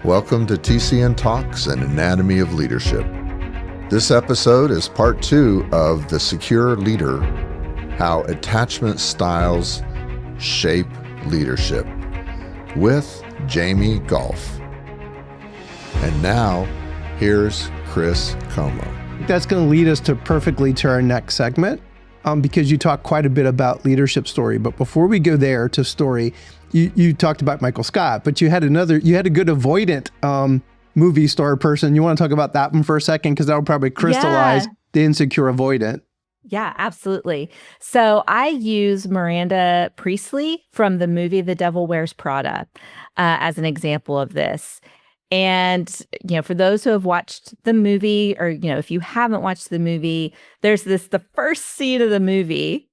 Welcome to TCN Talks, an Anatomy of Leadership. This episode is part 2 of The Secure Leader, How Attachment Styles Shape Leadership, with Jaime Goff. And now, here's Chris Como. That's going to lead us perfectly to our next segment, because you talk quite a bit about leadership story. But before we go there to story, you talked about Michael Scott, but you had a good Avoidant movie star person. You want to talk about that one for a second? Because that'll probably crystallize the insecure avoidant. Yeah, absolutely. So I use Miranda Priestley from the movie The Devil Wears Prada as an example of this. And, for those who have watched the movie, or, if you haven't watched the movie, there's the first scene of the movie,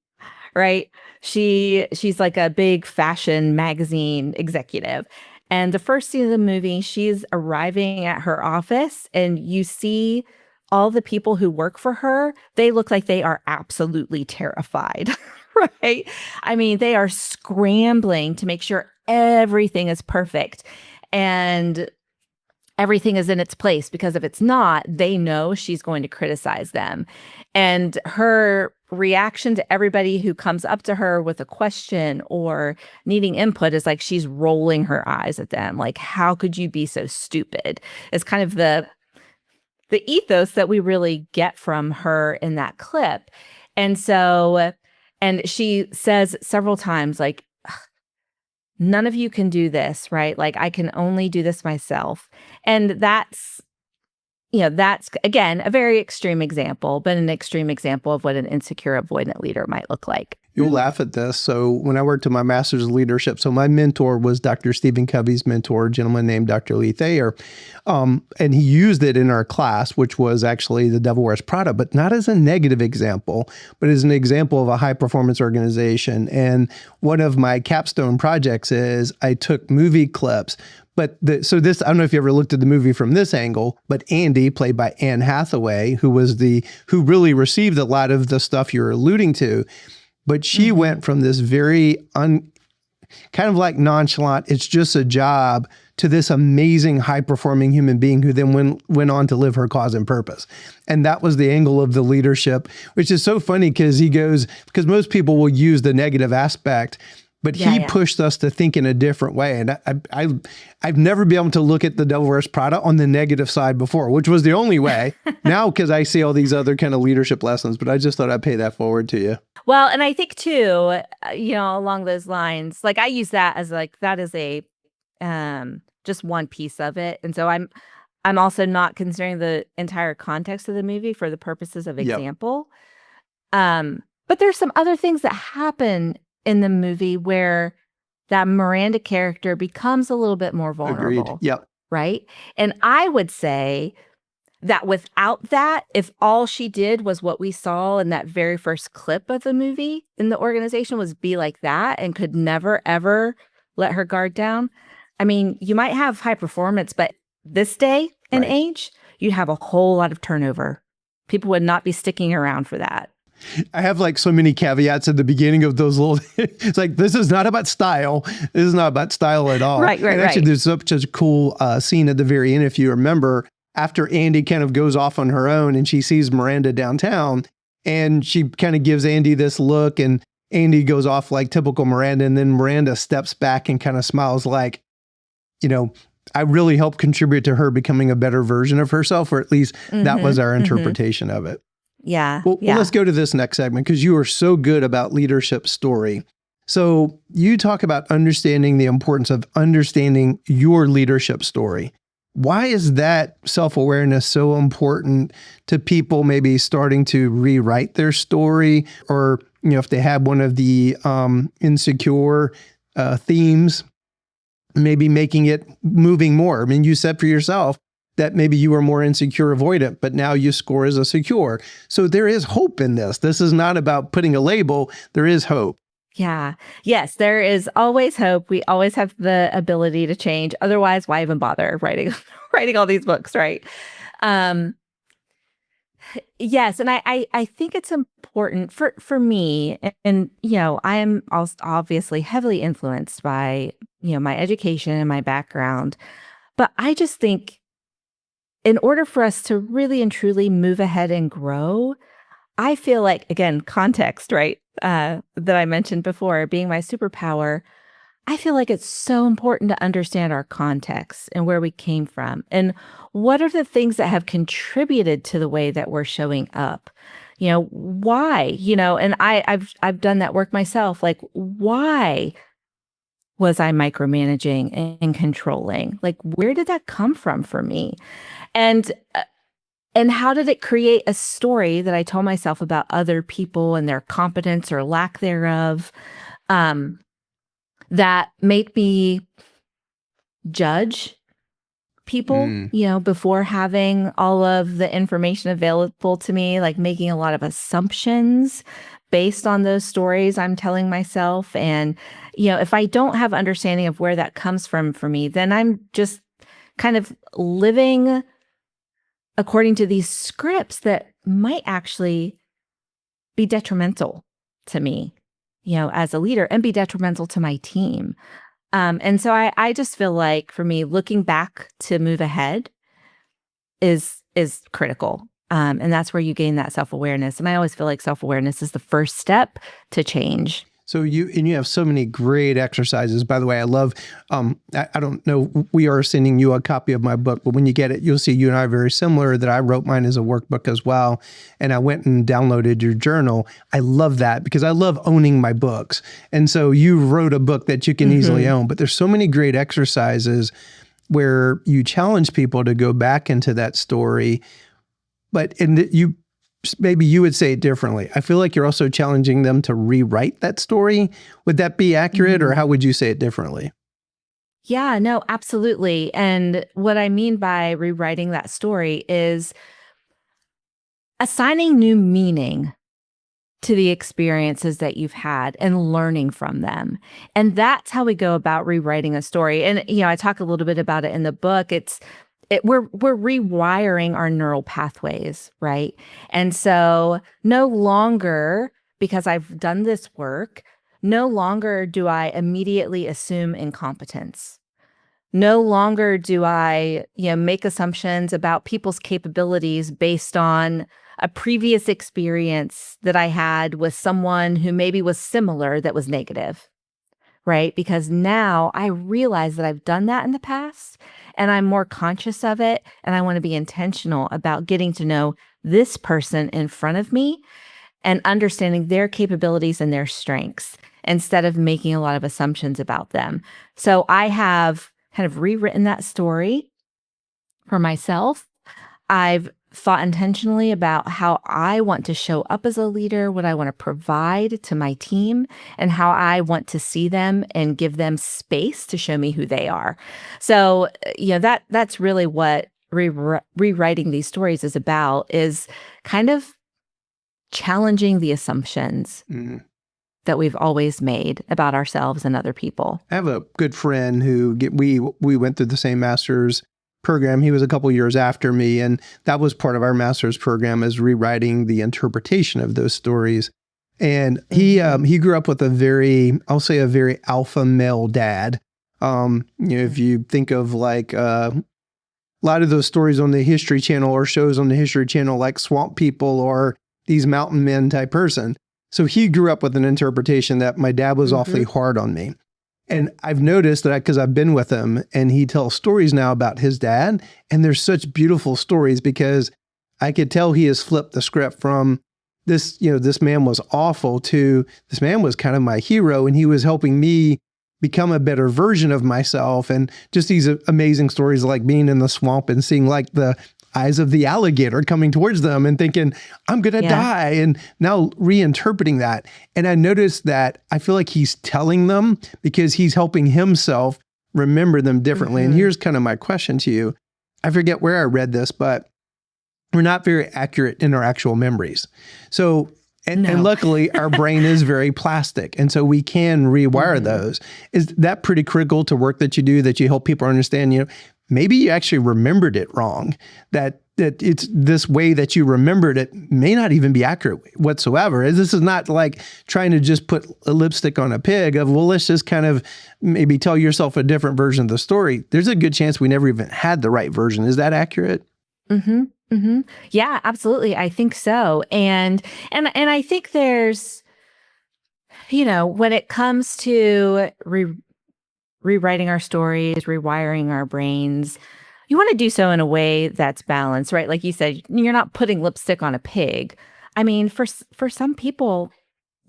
right? She's like a big fashion magazine executive. And the first scene of the movie, she's arriving at her office and you see all the people who work for her. They look like they are absolutely terrified, right? I mean, they are scrambling to make sure everything is perfect and everything is in its place, because if it's not, they know she's going to criticize them. And her reaction to everybody who comes up to her with a question or needing input is like she's rolling her eyes at them. Like, how could you be so stupid? It's kind of the ethos that we really get from her in that clip. And so, and she says several times, like, none of you can do this, right? Like, I can only do this myself. And that's again, a very extreme example, but an extreme example of what an insecure avoidant leader might look like. You'll laugh at this. So when I worked in my master's of leadership, so my mentor was Dr. Stephen Covey's mentor, a gentleman named Dr. Lee Thayer. And he used it in our class, which was actually The Devil Wears Prada, but not as a negative example, but as an example of a high performance organization. And one of my capstone projects is I took movie clips. But I don't know if you ever looked at the movie from this angle, but Andy, played by Anne Hathaway, who really received a lot of the stuff you're alluding to. But she went from this very kind of like nonchalant, it's just a job, to this amazing high-performing human being who then went on to live her cause and purpose. And that was the angle of the leadership, which is so funny because because most people will use the negative aspect, but he pushed us to think in a different way. And I've never been able to look at The Devil Wears Prada on the negative side before, which was the only way. Now, because I see all these other kind of leadership lessons, but I just thought I'd pay that forward to you. Well, and I think too, along those lines, like I use that as like, that is a, just one piece of it. And so I'm also not considering the entire context of the movie for the purposes of example. But there's some other things that happen in the movie where that Miranda character becomes a little bit more vulnerable. Agreed. Yep. Right? And I would say that without that, if all she did was what we saw in that very first clip of the movie in the organization was be like that and could never, ever let her guard down, I mean, you might have high performance, but this day and age, you'd have a whole lot of turnover. People would not be sticking around for that. I have like so many caveats at the beginning of those little, it's like, this is not about style. This is not about style at all. Right. Actually, there's such a cool scene at the very end, if you remember, after Andy kind of goes off on her own and she sees Miranda downtown and she kind of gives Andy this look and Andy goes off like typical Miranda. And then Miranda steps back and kind of smiles like, I really helped contribute to her becoming a better version of herself, or at least that was our interpretation of it. Yeah. Well, let's go to this next segment because you are so good about leadership story. So you talk about understanding the importance of understanding your leadership story. Why is that self-awareness so important to people maybe starting to rewrite their story, or, if they have one of the insecure themes, maybe making it moving more? I mean, you said for yourself that maybe you were more insecure avoidant, but now you score as a secure. So there is hope in this. This is not about putting a label. There is hope. Yeah. Yes, there is always hope. We always have the ability to change. Otherwise, why even bother writing all these books, right? Yes, and I think it's important for me, and I am also obviously heavily influenced by my education and my background, But I just think in order for us to really and truly move ahead and grow, I feel like, again, context, right? That I mentioned before being my superpower. I feel like it's so important to understand our context and where we came from and what are the things that have contributed to the way that we're showing up. Why? And I've done that work myself. Like, why was I micromanaging and controlling? Like, where did that come from for me? And how did it create a story that I told myself about other people and their competence or lack thereof? That made me judge people, before having all of the information available to me, like making a lot of assumptions based on those stories I'm telling myself. And, if I don't have understanding of where that comes from for me, then I'm just kind of living according to these scripts that might actually be detrimental to me, as a leader and be detrimental to my team. And so I just feel like for me, looking back to move ahead is critical. And that's where you gain that self-awareness. And I always feel like self-awareness is the first step to change. So you have so many great exercises. By the way, I love, I don't know, we are sending you a copy of my book, but when you get it, you'll see you and I are very similar, that I wrote mine as a workbook as well. And I went and downloaded your journal. I love that because I love owning my books. And so you wrote a book that you can easily own, but there's so many great exercises where you challenge people to go back into that story. But maybe you would say it differently. I feel like you're also challenging them to rewrite that story. Would that be accurate, or how would you say it differently? Yeah, no, absolutely. And what I mean by rewriting that story is assigning new meaning to the experiences that you've had and learning from them. And that's how we go about rewriting a story. And, I talk a little bit about it in the book. We're rewiring our neural pathways, right? And so no longer, because I've done this work, no longer do I immediately assume incompetence. No longer do I, make assumptions about people's capabilities based on a previous experience that I had with someone who maybe was similar that was negative, right? Because now I realize that I've done that in the past and I'm more conscious of it. And I want to be intentional about getting to know this person in front of me and understanding their capabilities and their strengths instead of making a lot of assumptions about them. So I have kind of rewritten that story for myself. I've thought intentionally about how I want to show up as a leader, what I want to provide to my team, and how I want to see them and give them space to show me who they are. So, that's really what rewriting these stories is about, is kind of challenging the assumptions that we've always made about ourselves and other people. I have a good friend who we went through the same master's program. He was a couple years after me, and that was part of our master's program, is rewriting the interpretation of those stories. And he grew up with a very alpha male dad. If you think of like a lot of those stories on the History Channel or shows on the History Channel, like Swamp People or these mountain men type person. So he grew up with an interpretation that my dad was awfully hard on me. And I've noticed that because I've been with him, and he tells stories now about his dad, and there's such beautiful stories because I could tell he has flipped the script from this, this man was awful to this man was kind of my hero, and he was helping me become a better version of myself. And just these amazing stories like being in the swamp and seeing like the eyes of the alligator coming towards them and thinking, I'm going to die. And now reinterpreting that. And I noticed that I feel like he's telling them because he's helping himself remember them differently. And here's kind of my question to you. I forget where I read this, but we're not very accurate in our actual memories. So, and luckily our brain is very plastic. And so we can rewire those. Is that pretty critical to work that you do, that you help people understand, maybe you actually remembered it wrong, that that it's this way that you remembered it may not even be accurate whatsoever. This is not like trying to just put a lipstick on a pig of, well, let's just kind of maybe tell yourself a different version of the story. There's a good chance we never even had the right version. Is that accurate? Mm-hmm. Mm-hmm. Yeah, absolutely. I think so. And I think there's, when it comes to rewriting our stories, rewiring our brains, you want to do so in a way that's balanced, right? Like you said, you're not putting lipstick on a pig. I mean, for some people,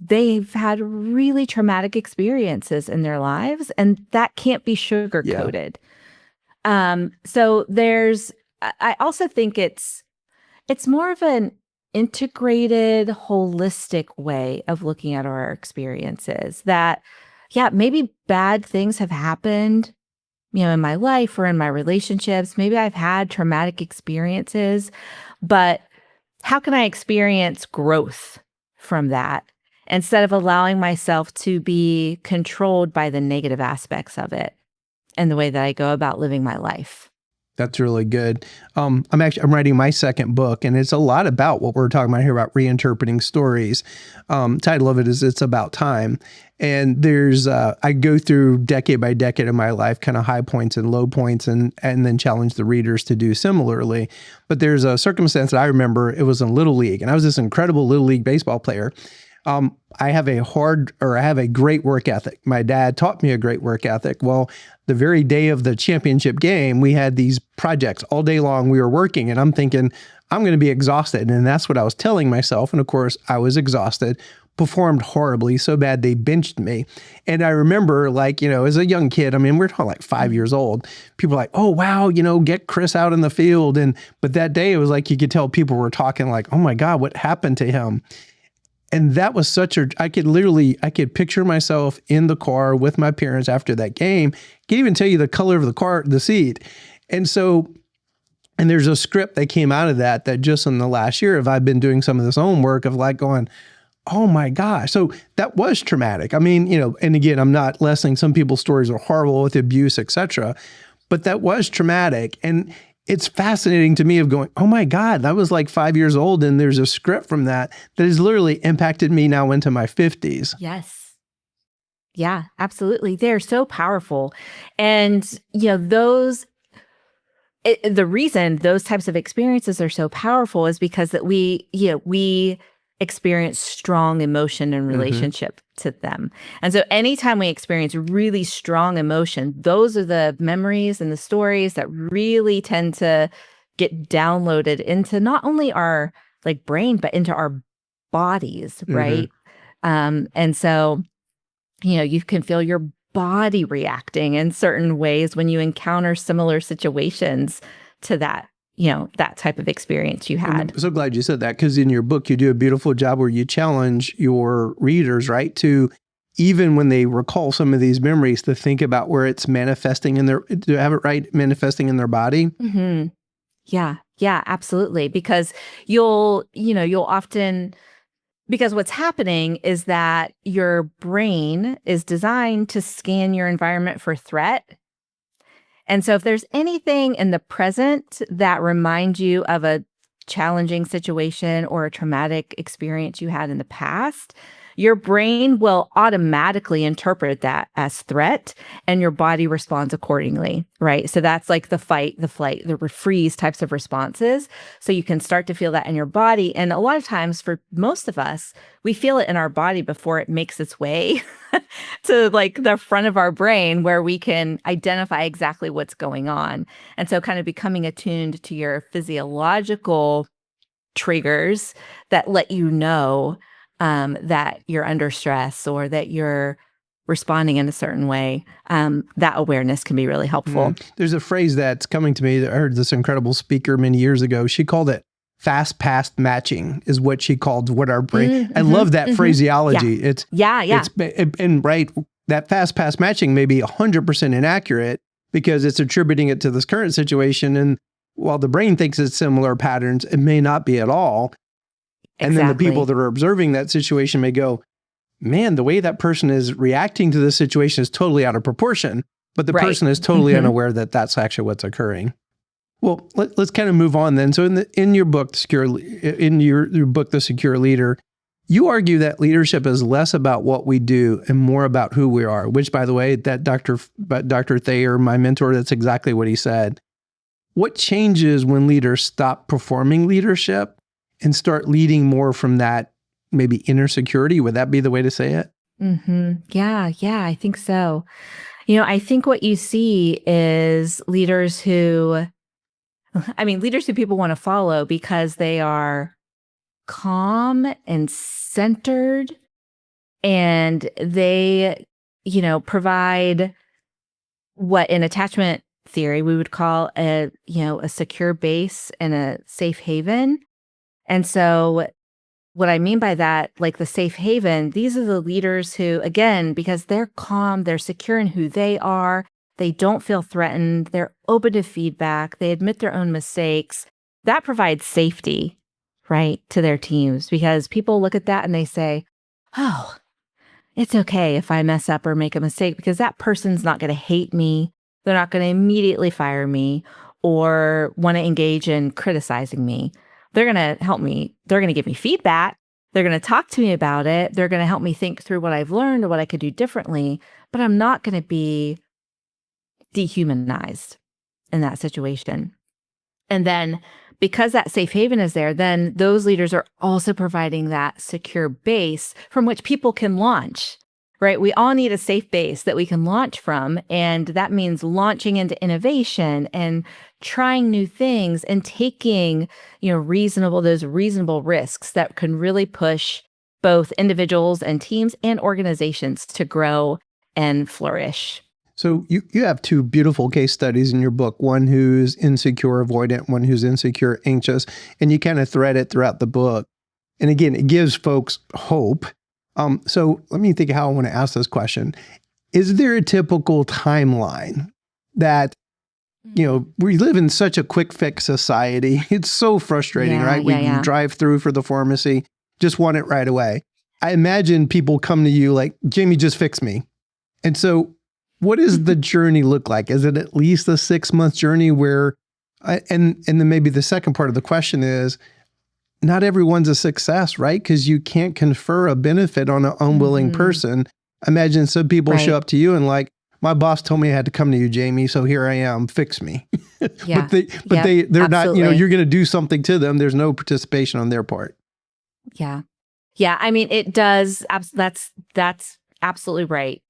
they've had really traumatic experiences in their lives, and that can't be sugar-coated. Yeah. So I also think it's more of an integrated, holistic way of looking at our experiences that, yeah, maybe bad things have happened, in my life or in my relationships. Maybe I've had traumatic experiences, but how can I experience growth from that instead of allowing myself to be controlled by the negative aspects of it and the way that I go about living my life? That's really good. I'm writing my second book, and it's a lot about what we're talking about here about reinterpreting stories. Title of it is It's About Time. And there's, I go through decade by decade of my life, kind of high points and low points, and then challenge the readers to do similarly. But there's a circumstance that I remember, it was in Little League, and I was this incredible Little League baseball player. I have a great work ethic. My dad taught me a great work ethic. Well, the very day of the championship game, we had these projects all day long. We were working, and I'm thinking, I'm going to be exhausted. And that's what I was telling myself. And of course, I was exhausted, performed horribly, so bad they benched me. And I remember, as a young kid, I mean, we're talking like 5 years old, people were like, oh, wow, get Chris out in the field. But that day, it was like you could tell people were talking like, oh my God, what happened to him? And that was I could picture myself in the car with my parents after that game. Can't even tell you the color of the seat. And there's a script that came out of that just in the last year, I've been doing some of this own work of like going, oh my gosh. So that was traumatic. I mean, and again, I'm not lessening, some people's stories are horrible with abuse, etc. But that was traumatic. And it's fascinating to me of going, oh my God, that was like 5 years old. And there's a script from that has literally impacted me now into my 50s. Yes. Yeah, absolutely. They're so powerful. And, the reason those types of experiences are so powerful is because that we experience strong emotion in relationship to them. And so anytime we experience really strong emotion, those are the memories and the stories that really tend to get downloaded into not only our brain, but into our bodies, right? And so, you can feel your body reacting in certain ways when you encounter similar situations to that type of experience you had. I'm so glad you said that, because in your book, you do a beautiful job where you challenge your readers, right, to even when they recall some of these memories, to think about where it's manifesting manifesting in their body. Mm-hmm. Yeah, absolutely. Because you'll often, because what's happening is that your brain is designed to scan your environment for threat. And so if there's anything in the present that reminds you of a challenging situation or a traumatic experience you had in the past, your brain will automatically interpret that as threat, and your body responds accordingly, right? So that's like the fight, the flight, the freeze types of responses. So you can start to feel that in your body. And a lot of times for most of us, we feel it in our body before it makes its way to the front of our brain, where we can identify exactly what's going on. And so kind of becoming attuned to your physiological triggers that let you know that you're under stress or that you're responding in a certain way, that awareness can be really helpful. There's a phrase that's coming to me. I heard this incredible speaker many years ago. She called it fast past matching, is what she called what our brain. I love that phraseology. Yeah. And right, that fast past matching may be 100% inaccurate because it's attributing it to this current situation. And while the brain thinks it's similar patterns, it may not be at all. And then the people that are observing that situation may go, man, the way that person is reacting to this situation is totally out of proportion, but the person is totally unaware that that's actually what's occurring. Well, let's kind of move on then. So in your book, The Secure Leader, you argue that leadership is less about what we do and more about who we are, which, by the way, that Dr. Thayer, my mentor, that's exactly what he said. What changes when leaders stop performing leadership and start leading more from that maybe inner security? Would that be the way to say it? Mm-hmm. Yeah, I think so. I think what you see is leaders who people want to follow because they are calm and centered, and they, provide what in attachment theory we would call a secure base and a safe haven. And so what I mean by that, like the safe haven, these are the leaders who, again, because they're calm, they're secure in who they are, they don't feel threatened, they're open to feedback, they admit their own mistakes. That provides safety, right, to their teams, because people look at that and they say, oh, it's okay if I mess up or make a mistake because that person's not going to hate me. They're not going to immediately fire me or want to engage in criticizing me. They're going to help me. They're going to give me feedback. They're going to talk to me about it. They're going to help me think through what I've learned or what I could do differently. But I'm not going to be dehumanized in that situation. And then because that safe haven is there, then those leaders are also providing that secure base from which people can launch, right? We all need a safe base that we can launch from. And that means launching into innovation and trying new things and taking, those reasonable risks that can really push both individuals and teams and organizations to grow and flourish. So you have two beautiful case studies in your book, one who's insecure, avoidant, one who's insecure, anxious, and you kind of thread it throughout the book. And again, it gives folks hope. So let me think how I want to ask this question. Is there a typical timeline that, we live in such a quick fix society. It's so frustrating, right? We drive through for the pharmacy, just want it right away. I imagine people come to you like, Jamie, just fix me. And so what does the journey look like? Is it at least a 6-month journey where, and then maybe the second part of the question is, not everyone's a success, right? Because you can't confer a benefit on an unwilling person. Imagine some people show up to you and like, my boss told me I had to come to you, Jamie, so here I am, fix me. Yeah. They're not, you're going to do something to them. There's no participation on their part. Yeah. I mean, it does. That's absolutely right.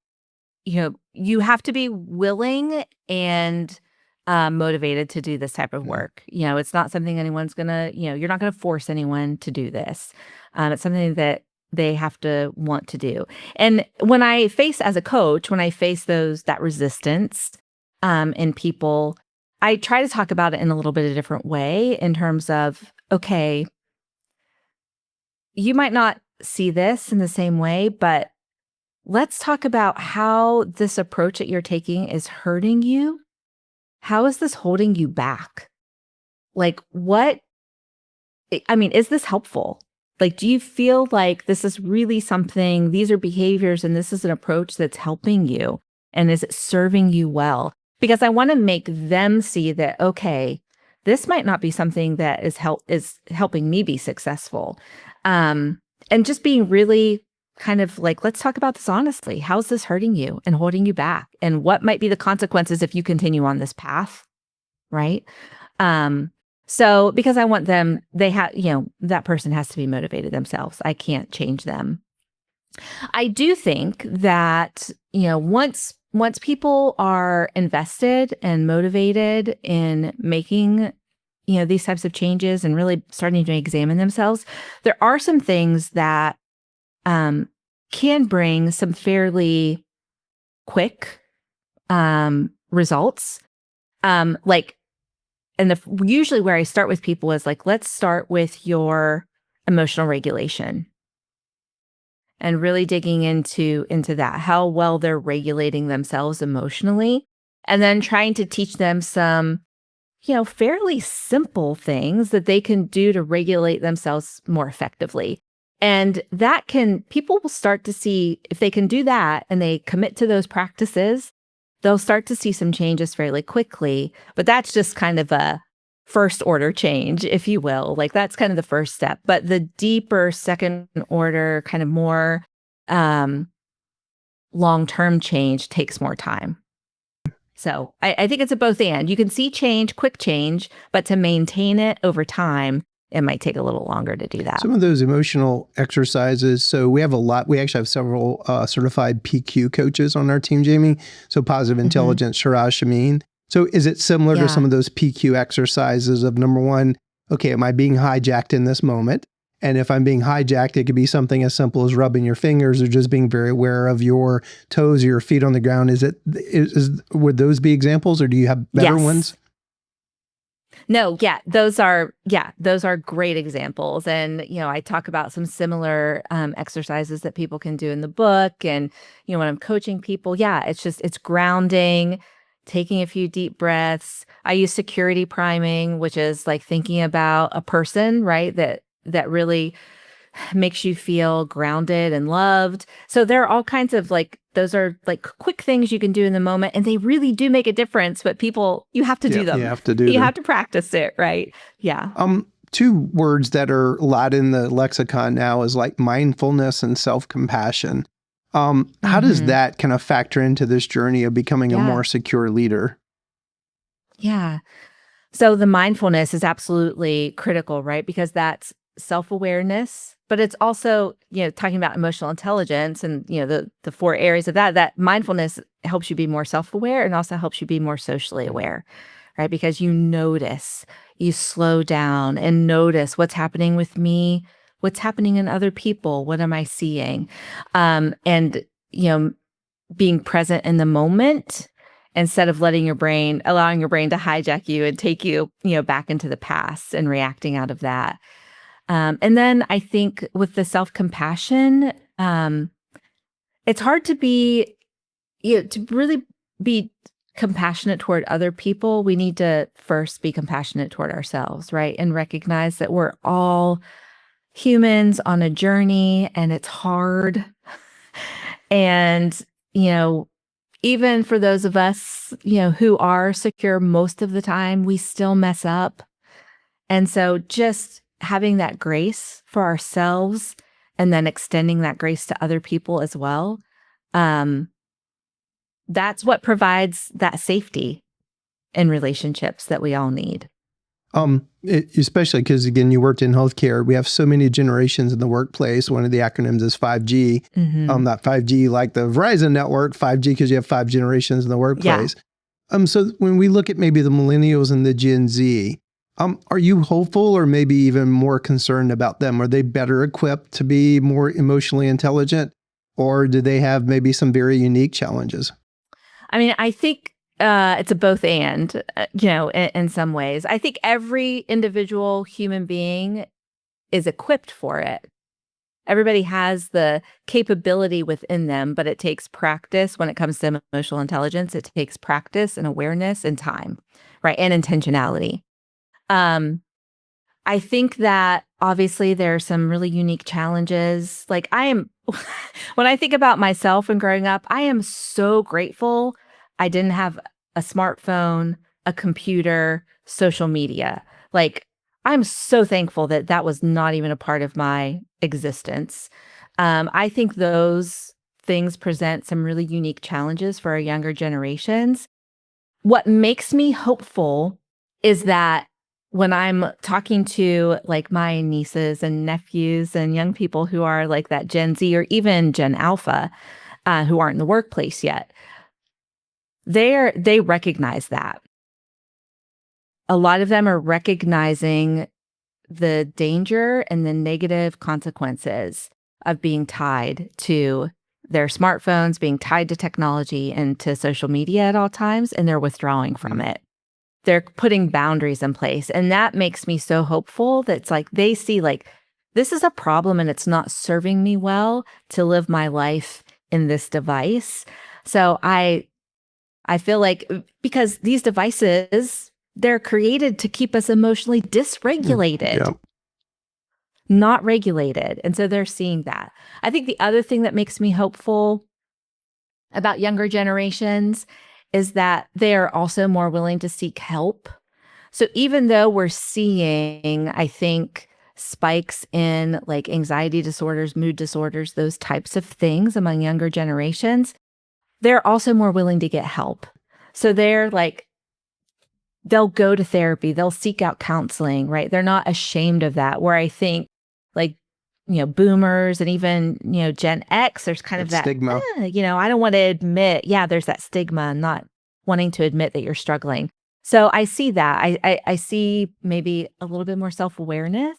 You have to be willing and motivated to do this type of work. It's not something anyone's gonna, you're not gonna force anyone to do this. It's something that they have to want to do. And when I face, as a coach, that resistance in people, I try to talk about it in a little bit of a different way in terms of, okay, you might not see this in the same way, but let's talk about how this approach that you're taking is hurting you. How is this holding you back? Like, is this helpful? Like, do you feel like this is really something, these are behaviors and this is an approach that's helping you? And is it serving you well? Because I want to make them see that, okay, this might not be something that is helping me be successful. And just being really kind of like, let's talk about this honestly. How's this hurting you and holding you back? And what might be the consequences if you continue on this path, right? So because I want them, that person has to be motivated themselves. I can't change them. I do think that, once people are invested and motivated in making, these types of changes and really starting to examine themselves, there are some things that can bring some fairly quick results. Usually where I start with people is like, let's start with your emotional regulation and really digging into that, how well they're regulating themselves emotionally, and then trying to teach them some, fairly simple things that they can do to regulate themselves more effectively. And people will start to see, if they can do that and they commit to those practices, they'll start to see some changes fairly quickly. But that's just kind of a first order change, if you will. Like that's kind of the first step. But the deeper second order, kind of more long-term change takes more time. So I think it's a both and. You can see change, quick change, but to maintain it over time, it might take a little longer to do that. Some of those emotional exercises. So we actually have several certified PQ coaches on our team, Jaime. So positive intelligence, Shiraz Shamin. So is it similar to some of those PQ exercises of number one, okay, am I being hijacked in this moment? And if I'm being hijacked, it could be something as simple as rubbing your fingers or just being very aware of your toes or your feet on the ground. Would those be examples, or do you have better ones? No, those are great examples. And, I talk about some similar exercises that people can do in the book. And, when I'm coaching people, it's grounding, taking a few deep breaths. I use security priming, which is like thinking about a person, right? That really makes you feel grounded and loved. So there are all kinds of those are quick things you can do in the moment, and they really do make a difference, but you have to do them. You have to do them. You have to practice it, right? Yeah. Two words that are a lot in the lexicon now is like mindfulness and self-compassion. How does that kind of factor into this journey of becoming a more secure leader? Yeah. So the mindfulness is absolutely critical, right? Because that's self-awareness, but it's also, talking about emotional intelligence and, the four areas of that mindfulness helps you be more self-aware and also helps you be more socially aware, right? Because you notice, you slow down and notice what's happening with me, what's happening in other people, what am I seeing? And, being present in the moment instead of allowing your brain to hijack you and take you, back into the past and reacting out of that. And then I think with the self-compassion, it's hard to really be compassionate toward other people. We need to first be compassionate toward ourselves, right? And recognize that we're all humans on a journey and it's hard. And, even for those of us, who are secure most of the time, we still mess up. And so just having that grace for ourselves and then extending that grace to other people as well, that's what provides that safety in relationships that we all need. Especially because, again, you worked in healthcare. We have so many generations in the workplace. One of the acronyms is 5G. Not 5G like the Verizon network, 5G because you have 5 generations in the workplace. So when we look at maybe the millennials and the Gen Z, are you hopeful or maybe even more concerned about them? Are they better equipped to be more emotionally intelligent, or do they have maybe some very unique challenges? I mean, I think it's a both and, in some ways. I think every individual human being is equipped for it. Everybody has the capability within them, but it takes practice when it comes to emotional intelligence. It takes practice and awareness and time, right? And intentionality. I think that obviously there are some really unique challenges. Like when I think about myself and growing up, I am so grateful I didn't have a smartphone, a computer, social media. Like, I'm so thankful that that was not even a part of my existence. I think those things present some really unique challenges for our younger generations. What makes me hopeful is that when I'm talking to my nieces and nephews and young people who are like that Gen Z or even Gen Alpha, who aren't in the workplace yet, they recognize that. A lot of them are recognizing the danger and the negative consequences of being tied to their smartphones, being tied to technology and to social media at all times, and they're withdrawing from it. They're putting boundaries in place. And that makes me so hopeful that it's like they see this is a problem and it's not serving me well to live my life in this device. So I feel like because these devices, they're created to keep us emotionally dysregulated, not regulated. And so they're seeing that. I think the other thing that makes me hopeful about younger generations is that they are also more willing to seek help. So even though we're seeing, I think, spikes in like anxiety disorders, mood disorders, those types of things among younger generations, they're also more willing to get help. So they're like, they'll go to therapy, they'll seek out counseling, right? They're not ashamed of that. Where I think like, boomers and even, Gen X, there's kind of that stigma. I don't want to admit, there's that stigma, not wanting to admit that you're struggling. So I see that. I see maybe a little bit more self-awareness,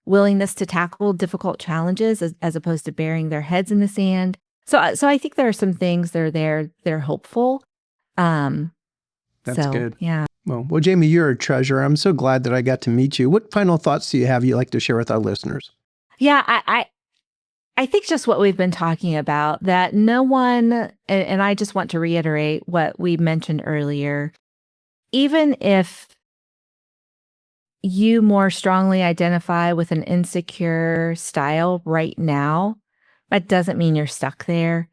willingness to tackle difficult challenges as opposed to burying their heads in the sand. So I think there are some things that are there. They're hopeful. That's good. Yeah. Well, Jaime, you're a treasure. I'm so glad that I got to meet you. What final thoughts do you have you'd like to share with our listeners? Yeah, I think just what we've been talking about, that no one, and I just want to reiterate what we mentioned earlier, even if you more strongly identify with an insecure style right now, that doesn't mean you're stuck there.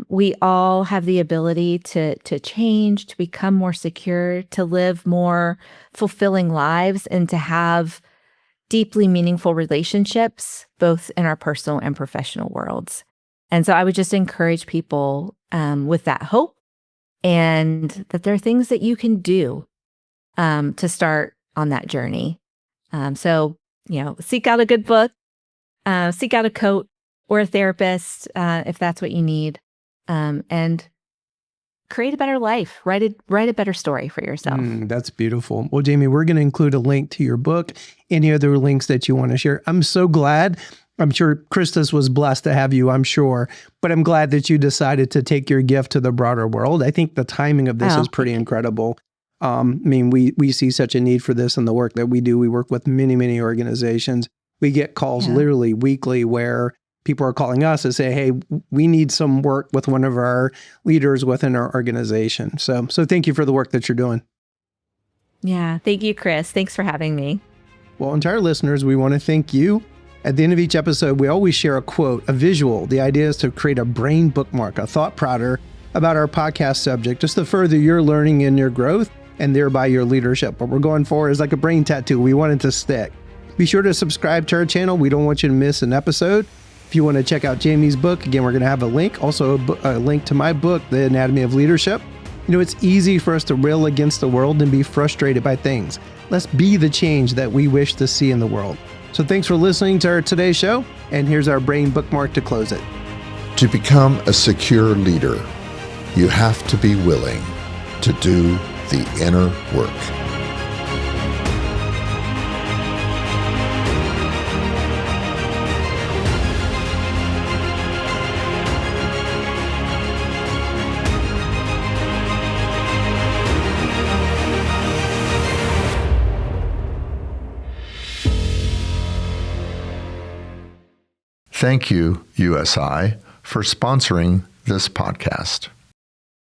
We all have the ability to change, to become more secure, to live more fulfilling lives, and to have deeply meaningful relationships, both in our personal and professional worlds. And so I would just encourage people with that hope, and that there are things that you can do to start on that journey. So, seek out a good book, seek out a coach or a therapist if that's what you need, and create a better life. Write a better story for yourself. That's beautiful. Well, Jaime, we're going to include a link to your book, any other links that you want to share. I'm so glad. I'm sure Christus was blessed to have you, I'm sure, but I'm glad that you decided to take your gift to the broader world. I think the timing of this is pretty incredible. We see such a need for this in the work that we do. We work with many, many organizations. We get calls literally weekly where people are calling us and say, hey, we need some work with one of our leaders within our organization. So thank you for the work that you're doing. Yeah. Thank you, Chris. Thanks for having me. Well, and to our listeners, we want to thank you. At the end of each episode, we always share a quote, a visual. The idea is to create a brain bookmark, a thought prodder about our podcast subject, just to further your learning and your growth, and thereby your leadership. What we're going for is like a brain tattoo. We want it to stick. Be sure to subscribe to our channel. We don't want you to miss an episode. If you want to check out Jaime's book, again, we're going to have a link. Also, a link to my book, The Anatomy of Leadership. It's easy for us to rail against the world and be frustrated by things. Let's be the change that we wish to see in the world. So thanks for listening to our today's show. And here's our brain bookmark to close it. To become a secure leader, you have to be willing to do the inner work. Thank you, USI, for sponsoring this podcast.